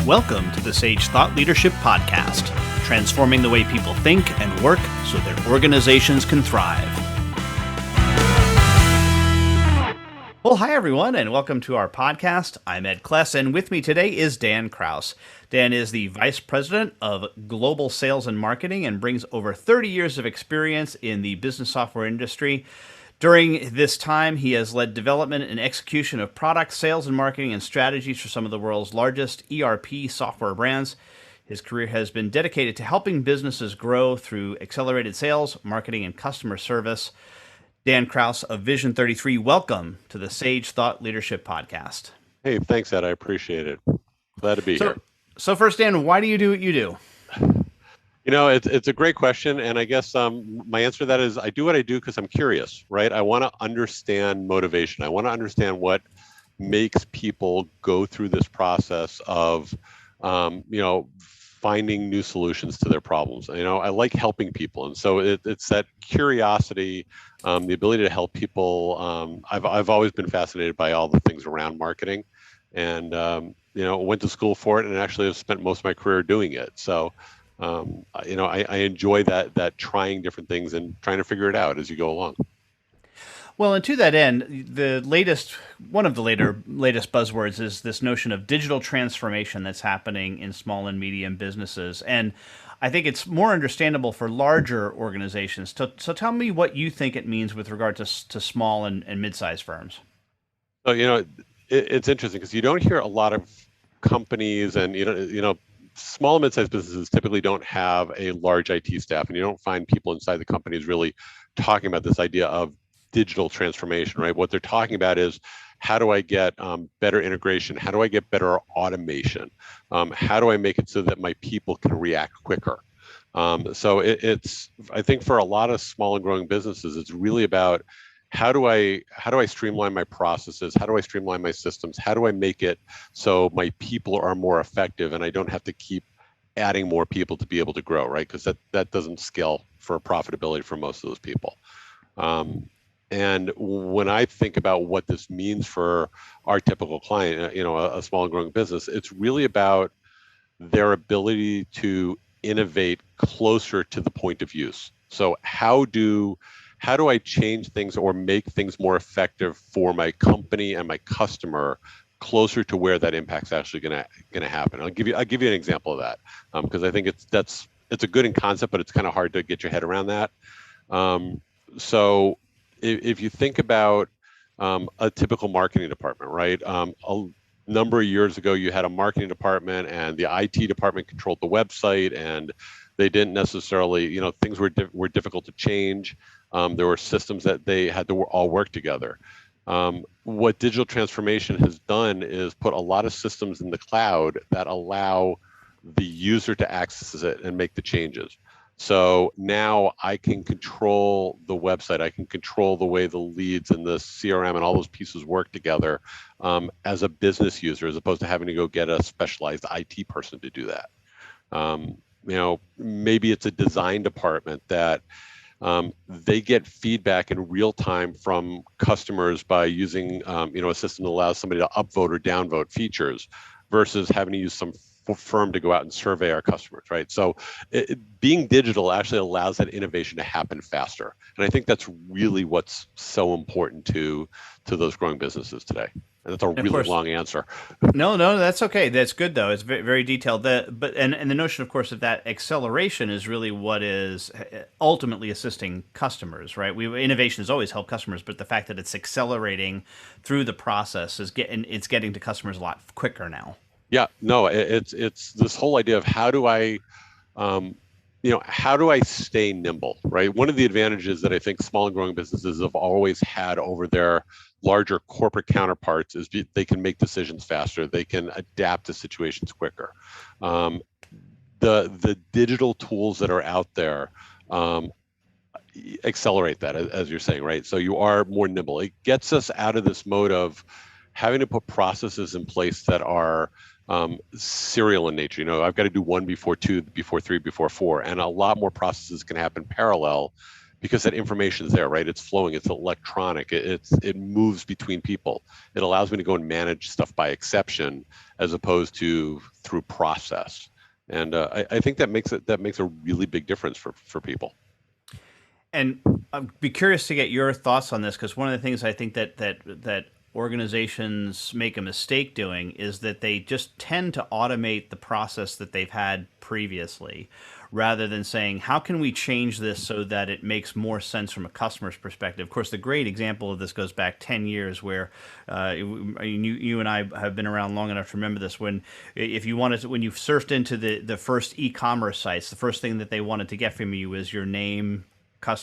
Welcome to the Sage Thought Leadership Podcast, transforming the way people think and work so their organizations can thrive. Well, hi everyone, and welcome to our podcast. I'm Ed Kless, and with me today is Dan Kraus. Dan is the Vice President of Global Sales and Marketing and brings over 30 years of experience in the business software industry. During this time, he has led development and execution of product sales and marketing and strategies for some of the world's largest ERP software brands. His career has been dedicated to helping businesses grow through accelerated sales, marketing, and customer service. Dan Kraus of Vision 33, welcome to the Sage Thought Leadership Podcast. Hey, thanks, Ed. I appreciate it. Glad to be here. So first, Dan, why do you do what you do? You know, it's a great question, and I guess my answer to that is I do what I do because I'm curious, right? I want to understand motivation. I want to understand what makes people go through this process of, finding new solutions to their problems. I like helping people, and so it's that curiosity, the ability to help people. I've always been fascinated by all the things around marketing, and went to school for it, and actually have spent most of my career doing it. So. I enjoy that trying different things and trying to figure it out as you go along. Well, and to that end, one of the latest buzzwords is this notion of digital transformation that's happening in small and medium businesses. And I think it's more understandable for larger organizations. So tell me what you think it means with regard to small and mid-sized firms. So, it's interesting because you don't hear a lot of companies and, small and mid-sized businesses typically don't have a large IT staff, and you don't find people inside the companies really talking about this idea of digital transformation, right? What they're talking about is how do I get better integration? How do I get better automation? How do I make it so that my people can react quicker? So it's, I think for a lot of small and growing businesses, it's really about how do I streamline my processes? How do I streamline my systems? How do I make it so my people are more effective and I don't have to keep adding more people to be able to grow, right? Because that doesn't scale for profitability for most of those people. And when I think about what this means for our typical client, a small and growing business, it's really about their ability to innovate closer to the point of use. So how do I change things or make things more effective for my company and my customer closer to where that impact's actually going to happen? I'll give you an example of that because I think it's a good in concept, but it's kind of hard to get your head around that. So if you think about a typical marketing department, right? A number of years ago, you had a marketing department and the IT department controlled the website, and they didn't necessarily, things were difficult to change. There were systems that they had to all work together. What digital transformation has done is put a lot of systems in the cloud that allow the user to access it and make the changes. So now I can control the website. I can control the way the leads and the CRM and all those pieces work together as a business user, as opposed to having to go get a specialized IT person to do that. Maybe it's a design department that they get feedback in real time from customers by using, a system that allows somebody to upvote or downvote features versus having to use some firm to go out and survey our customers, right? So being digital actually allows that innovation to happen faster. And I think that's really what's so important to those growing businesses today. And that's a really long answer. No, that's okay. That's good though. It's very, very detailed. And the notion, of course, of that acceleration is really what is ultimately assisting customers, right? Innovation has always helped customers, but the fact that it's accelerating through the process is getting to customers a lot quicker now. Yeah, no, it's this whole idea of how do I stay nimble, right? One of the advantages that I think small and growing businesses have always had over their larger corporate counterparts is they can make decisions faster. They can adapt to situations quicker. The digital tools that are out there accelerate that, as you're saying, right? So you are more nimble. It gets us out of this mode of having to put processes in place that are serial in nature. I've got to do 1 before 2, before 3, before 4, and a lot more processes can happen parallel because that information is there, right? It's flowing, it's electronic, it moves between people. It allows me to go and manage stuff by exception as opposed to through process. And I think that makes a really big difference for people. And I'd be curious to get your thoughts on this, because one of the things I think that organizations make a mistake doing is that they just tend to automate the process that they've had previously, rather than saying, how can we change this so that it makes more sense from a customer's perspective? Of course, the great example of this goes back 10 years where you and I have been around long enough to remember this. When you surfed into the first e-commerce sites, the first thing that they wanted to get from you was your name,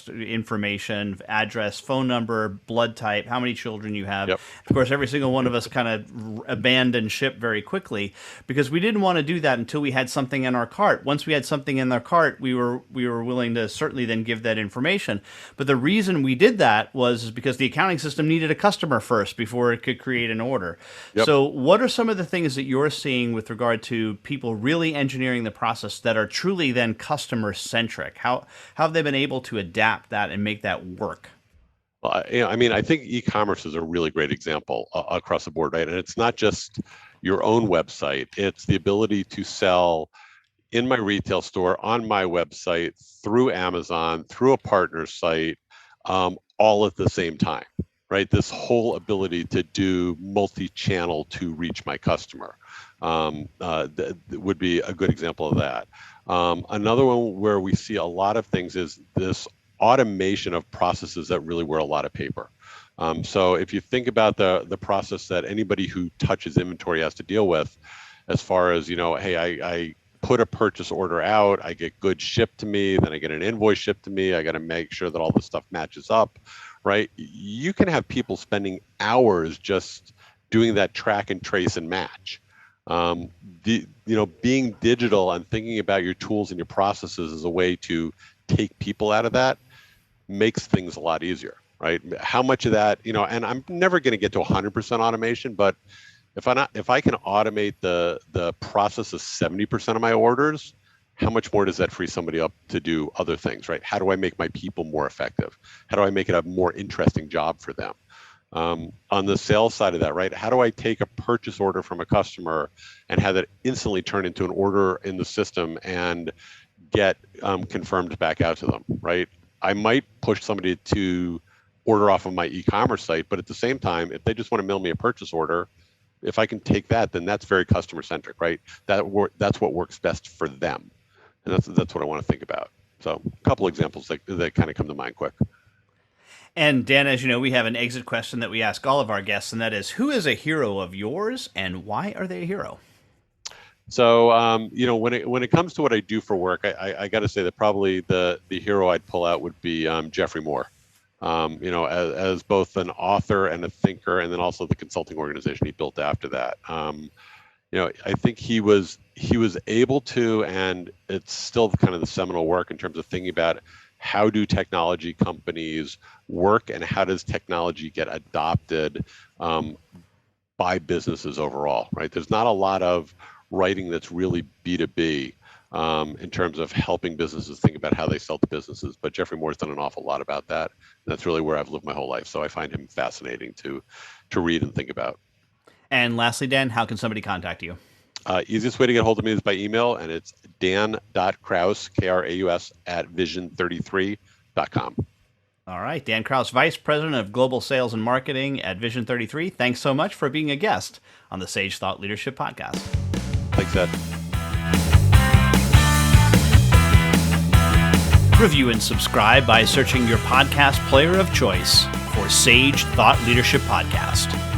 information, address, phone number, blood type, how many children you have. Yep. Of course, every single one of us kind of abandoned ship very quickly, because we didn't want to do that until we had something in our cart. Once we had something in our cart, we were willing to certainly then give that information. But the reason we did that was because the accounting system needed a customer first before it could create an order. Yep. So what are some of the things that you're seeing with regard to people really engineering the process that are truly then customer centric? How have they been able to adapt that and make that work? Well, I think e-commerce is a really great example across the board, right? And it's not just your own website. It's the ability to sell in my retail store, on my website, through Amazon, through a partner site, all at the same time, right? This whole ability to do multi-channel to reach my customer would be a good example of that. Another one where we see a lot of things is this automation of processes that really were a lot of paper. So if you think about the process that anybody who touches inventory has to deal with, as far as, hey, I put a purchase order out, I get goods shipped to me, then I get an invoice shipped to me, I got to make sure that all this stuff matches up, right? You can have people spending hours just doing that track and trace and match. Being digital and thinking about your tools and your processes as a way to take people out of that makes things a lot easier, right? How much of that, and I'm never going to get to 100% automation, but if I can automate the process of 70% of my orders, how much more does that free somebody up to do other things, right? How do I make my people more effective? How do I make it a more interesting job for them? On the sales side of that, right? How do I take a purchase order from a customer and have it instantly turn into an order in the system and get confirmed back out to them, right? I might push somebody to order off of my e-commerce site, but at the same time, if they just want to mail me a purchase order, if I can take that, then that's very customer centric, right? That's what works best for them, and that's what I want to think about. So a couple examples that kind of come to mind quick. And Dan, as you know, we have an exit question that we ask all of our guests, and that is, who is a hero of yours and why are they a hero? So, when it comes to what I do for work, I got to say that probably the hero I'd pull out would be Jeffrey Moore. As both an author and a thinker, and then also the consulting organization he built after that. I think he was able to, and it's still kind of the seminal work in terms of thinking about how do technology companies work and how does technology get adopted by businesses overall, right? There's not a lot of writing that's really B2B in terms of helping businesses think about how they sell to businesses. But Jeffrey Moore's done an awful lot about that. And that's really where I've lived my whole life. So I find him fascinating to read and think about. And lastly, Dan, how can somebody contact you? Easiest way to get hold of me is by email, and it's dan.kraus, Kraus, @vision33.com. All right. Dan Kraus, Vice President of Global Sales and Marketing at Vision 33. Thanks so much for being a guest on the Sage Thought Leadership Podcast. Thanks, Ed. Review and subscribe by searching your podcast player of choice for Sage Thought Leadership Podcast.